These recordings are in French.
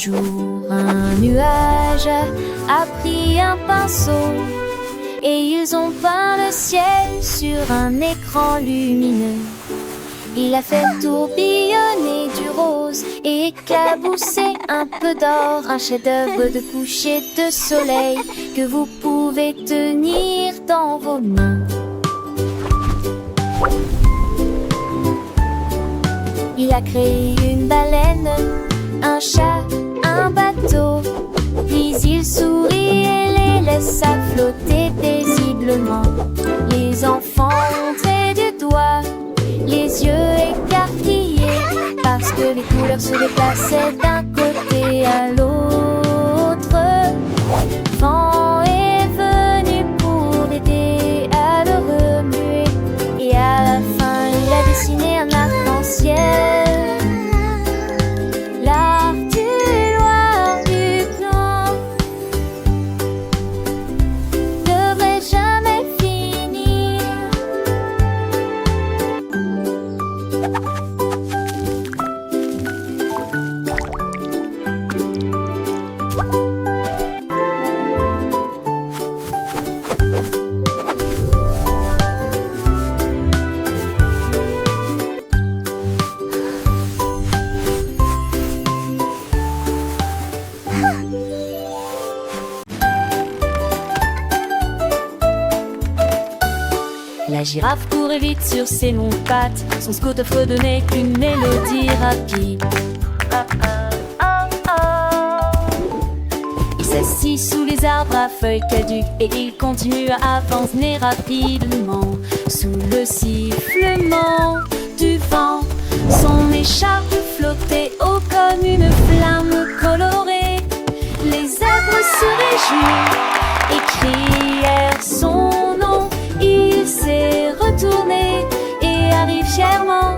jour, un nuage a pris un pinceau et ils ont peint le ciel sur un écran lumineux. Il a fait tourbillonner du rose et éclabousser un peu d'or, un chef-d'œuvre de coucher de soleil que vous pouvez tenir dans vos mains. Il a créé une baleine, un chat, un bateau, puis il sourit et les laissa flotter paisiblement. Les enfants montraient du doigt, les yeux écarquillés, parce que les couleurs se déplaçaient d'un côté à l'autre. Vent est venu pour aider à le remuer, et à la fin il a dessiné un arc-en-ciel. L'art du noir du blanc devrait jamais finir. La girafe courait vite sur ses longues pattes, son scooter fredonnait qu'une mélodie rapide. Il s'assit sous les arbres à feuilles caduques et il continue à avancer rapidement. Sous le sifflement du vent, son écharpe flottait haut comme une flamme colorée. Les zèbres se réjouirent et crièrent son nom. Il s'est retourné et arrive fièrement.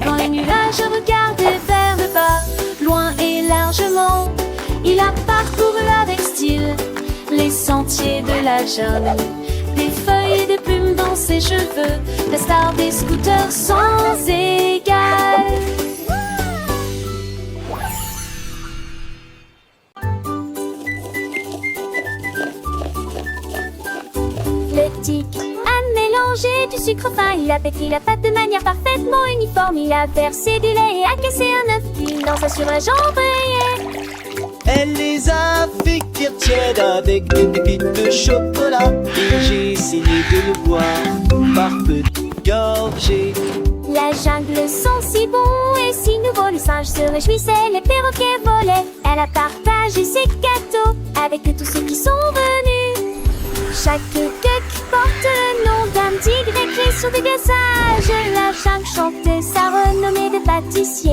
Quand les nuages regardaient vers le bas, loin et largement, il a parcouru avec style les sentiers de la jungle. Des feuilles et des plumes dans ses cheveux, la star des scooters sans égal. Le tic a mélangé du sucre fin, il a pétri la pâte de manière parfaitement uniforme. Il a versé du lait et a cassé un œuf qu'il lança sur un jambier. Elle les a fait cuire tièdes avec des pépites de chocolat. Et j'ai essayé de le boire par petites gorgées. La jungle sent si bon et si nouveau, les singes se réjouissaient, les perroquets volaient. Elle a partagé ses gâteaux avec tous ceux qui sont venus. Chaque queue porte le nom d'un petit grec clé sur des glaçages. La jungle chantait sa renommée de pâtissier.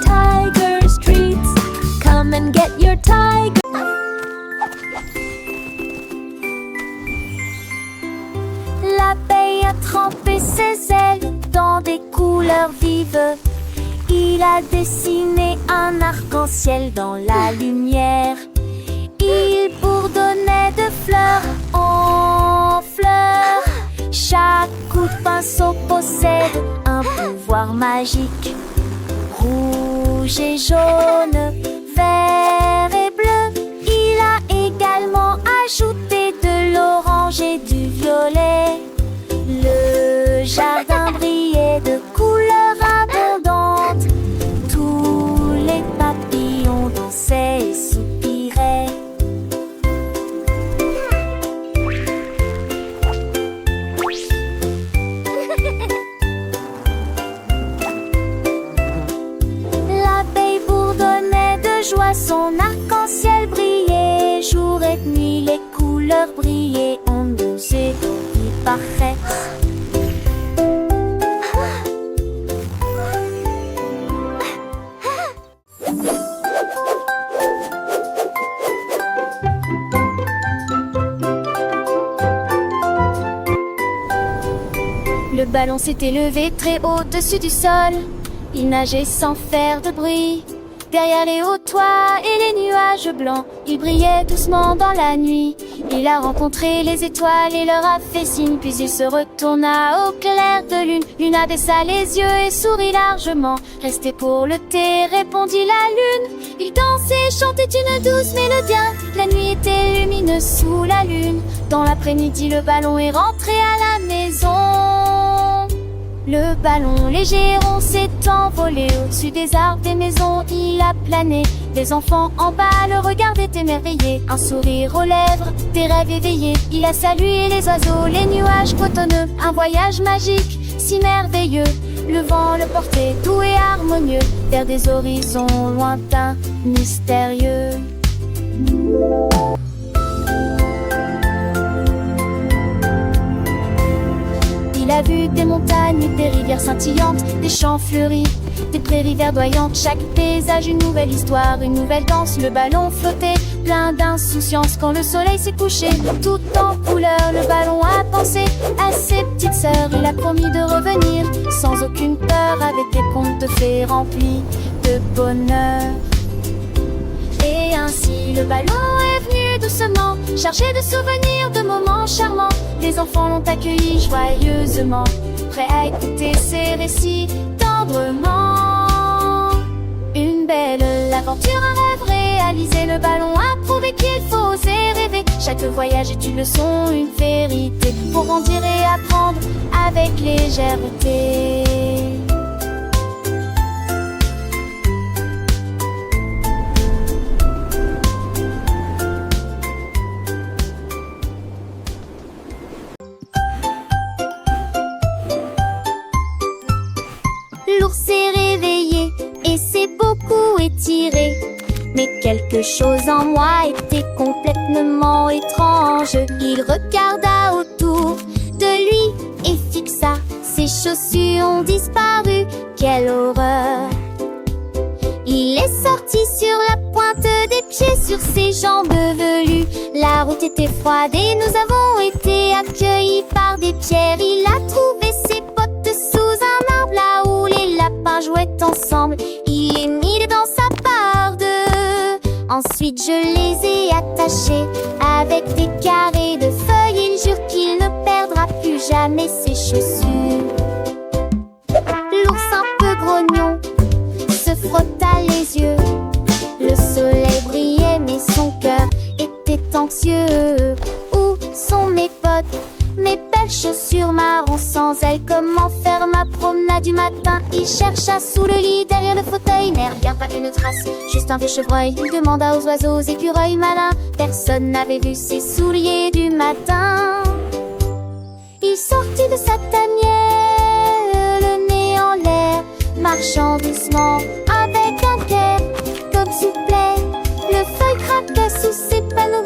Tiger streets, come and get your tiger. L'abeille a trempé ses ailes dans des couleurs vives. Il a dessiné un arc-en-ciel dans la lumière. Il bourdonnait de fleur en fleur. Chaque coup de pinceau possède un pouvoir magique. Rouge et jaune, vert et bleu. Il a également ajouté de l'orange et du violet. Le jardin brillait de couleurs abondantes. Tous les papillons dansaient et soupiraient. L'abeille bourdonnait de joie, son arc-en-ciel brillait. Jour et nuit, les couleurs brillaient en musée parfait. Le ballon s'était levé très haut au-dessus du sol. Il nageait sans faire de bruit. Derrière les hauts toits et les nuages blancs, il brillait doucement dans la nuit. Il a rencontré les étoiles et leur a fait signe, puis il se retourna au clair de lune. Luna baissa les yeux et sourit largement. Restez pour le thé, répondit la lune. Il dansait, chantait une douce mélodie. La nuit était lumineuse sous la lune. Dans l'après-midi, le ballon est rentré à la maison. Le ballon léger rond s'est envolé au-dessus des arbres, des maisons, il a plané. Les enfants en bas le regardaient émerveillés, un sourire aux lèvres, des rêves éveillés. Il a salué les oiseaux, les nuages cotonneux, un voyage magique, si merveilleux. Le vent le portait doux et harmonieux, vers des horizons lointains, mystérieux. Il a vu des montagnes, des rivières scintillantes, des champs fleuris, des prairies verdoyantes. Chaque paysage, une nouvelle histoire, une nouvelle danse. Le ballon flottait, plein d'insouciance. Quand le soleil s'est couché, tout en couleur, le ballon a pensé à ses petites sœurs. Il a promis de revenir, sans aucune peur, avec des contes de fées remplis de bonheur. Et ainsi le ballon est venu doucement, chargé de souvenirs, de moments charmants. Les enfants l'ont accueilli joyeusement, prêts à écouter ses récits tendrement. Une belle aventure, un rêve réalisé. Le ballon a prouvé qu'il faut oser rêver. Chaque voyage est une leçon, une vérité, pour grandir et apprendre avec légèreté. L'ours s'est réveillé et s'est beaucoup étiré. Mais quelque chose en moi était complètement étrange. Il regarda autour de lui et fixa. Ses chaussures ont disparu, quelle horreur! Il est sorti sur la pointe des pieds, sur ses jambes velues. La route était froide et nous avons été accueillis par des pierres. Il a trouvé ses potes sous un arbre, là où les lapins jouaient ensemble. Il les mit dans sa barde. Ensuite je les ai attachés avec des carrés de feuilles. Il jure qu'il ne perdra plus jamais ses chaussures. L'ours un peu grognon se frotta les yeux. Le soleil brillait mais son cœur était anxieux. Où sont mes potes, mes belles chaussures marron? Sans elles, comment faire ma promenade du matin? Il chercha sous le lit, derrière le fauteuil, mais rien, pas une trace, juste un vieux chevreuil. Il demanda aux oiseaux, écureuils malins, personne n'avait vu ses souliers du matin. Il sortit de sa tanière, le nez en l'air, marchant doucement avec un cœur comme soufflet. Le feuille craquait sous ses panouilles.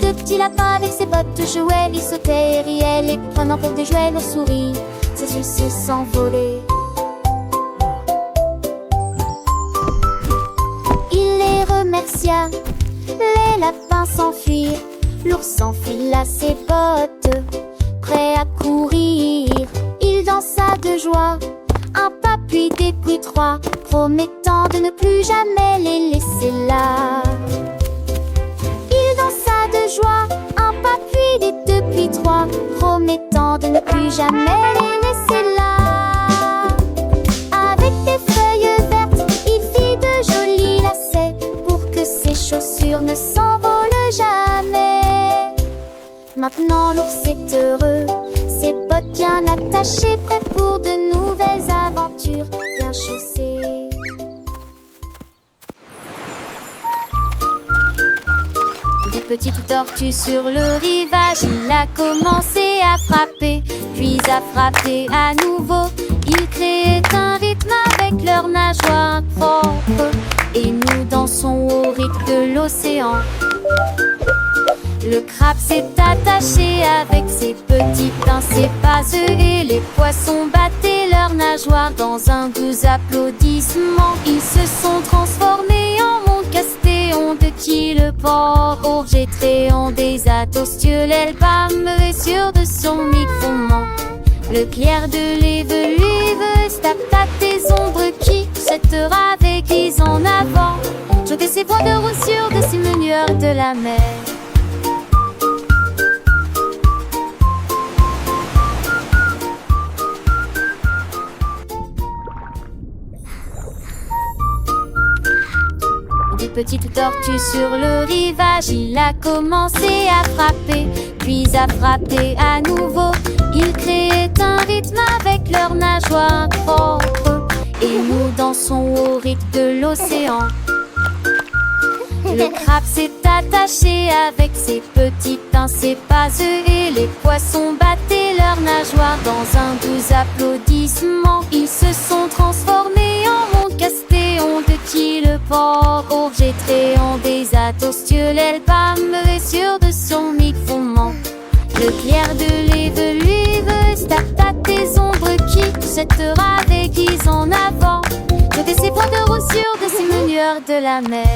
Deux petits lapins avec ses bottes jouaient. Ils sautaient et riaient, les prenant pour des jouets. Leur souris, ses yeux s'envolaient. Il les remercia, les lapins s'enfuirent. L'ours enfila ses bottes, prêt à courir. Il dansa de joie, un pas puis des puis trois, promettant de ne plus jamais les laisser là. Il dansa de joie, un pas puis des deux puis trois, promettant de ne plus jamais les laisser là. Avec des feuilles vertes, il fit de jolis lacets pour que ses chaussures ne s'envolent jamais. Maintenant l'ours est heureux, ses bottes bien attachées, prêt pour de nouvelles aventures, bien chaussées. Des petites tortues sur le rivage, il a commencé à frapper, puis à frapper à nouveau. Ils créaient un rythme avec leurs nageoires propres, et nous dansons au rythme de l'océan. Le crabe s'est attaché avec ses petits pincers vaseux, et les poissons battaient leurs nageoires dans un doux applaudissement. Ils se sont transformés en mondes castéons de qui le port orgétréant des atostioles. Elle bâmerait sur de son microman Le clair de l'éveluve tape des ombres qui jettera avec guise en avant. Jeter ses points de roussure de ces menueurs de la mer. Des petites tortues sur le rivage, il a commencé à frapper, puis à frapper à nouveau. Ils créaient un rythme avec leurs nageoires propres, et nous dansons au rythme de l'océan. Le crabe s'est attaché avec ses petits pincers paseux, et les poissons battaient leurs nageoires dans un doux applaudissement. Ils se sont transformés en mondes castéons de qui le porc jetterait des atostieux l'aile pâmerée sur de son micro-ment. Le clair de l'éveluve tape des ombres qui jettera des guises en avant. Jeter ses points de roussure de ces menueurs de la mer.